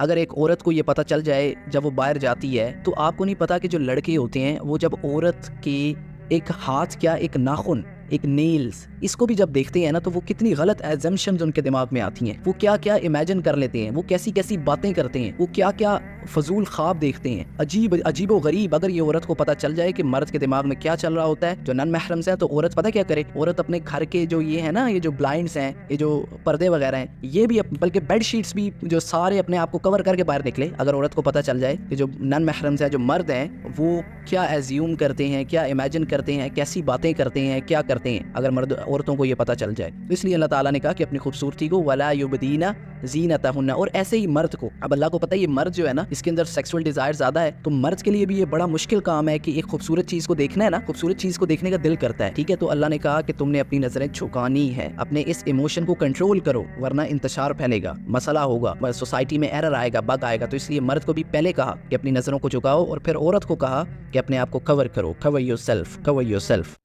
اگر ایک عورت کو یہ پتہ چل جائے جب وہ باہر جاتی ہے، تو آپ کو نہیں پتا کہ جو لڑکے ہوتے ہیں وہ جب عورت کے ایک ہاتھ کیا ایک ناخن ایک نیلز اس کو بھی جب دیکھتے ہیں نا تو وہ کتنی غلط ایزمپشنز ان کے دماغ میں آتی ہیں، وہ کیا کیا امیجن کر لیتے ہیں، وہ کیسی کیسی باتیں کرتے ہیں، وہ کیا کیا فضول خواب دیکھتے ہیں، عجیب و غریب۔ اگر یہ عورت کو پتہ چل جائے کہ مرد کے دماغ میں کیا چل رہا ہوتا ہے جو نن محرم سے ہے، تو عورت پتہ کیا کرے، عورت اپنے گھر کے جو یہ ہے نا، یہ جو بلائنڈز ہیں، یہ جو پردے وغیرہ ہیں، یہ بھی بلکہ بیڈ شیٹس بھی جو سارے اپنے آپ کو کور کر کے باہر نکلے۔ اگر عورت کو پتہ چل جائے کہ جو نن محرم سے جو مرد ہیں وہ کیا ایزیوم کرتے ہیں، کیا امیجن کرتے ہیں، کیسی باتیں کرتے ہیں، کیا کرتے ہیں، اگر مرد عورتوں کو یہ پتہ چل جائے، تو اس لیے اللہ تعالیٰ نے کہا کہ اپنی خوبصورتی کو ولا یبدین زینتہن، اور ایسے ہی مرد کو، اب اللہ کو پتہ ہے یہ مرد جو ہے نا اس کے اندر سیکسول ڈیزائر زیادہ ہے، تو مرد کے لیے بھی یہ بڑا مشکل کام ہے کہ ایک خوبصورت چیز کو دیکھنا ہے نا، خوبصورت چیز کو دیکھنے کا دل کرتا ہے، ٹھیک ہے، تو اللہ نے کہا کہ تم نے اپنی نظریں جھکانی ہے، اپنے اس ایموشن کو کنٹرول کرو ورنہ انتشار پھیلے گا، مسئلہ ہوگا، سوسائٹی میں ایرر آئے گا، بگ آئے گا۔ تو اس لیے مرد کو بھی پہلے کہا کہ اپنی نظروں کو جھکاؤ، اور پھر عورت کو کہا کہ اپنے آپ کو کور کرو، کور یور سیلف۔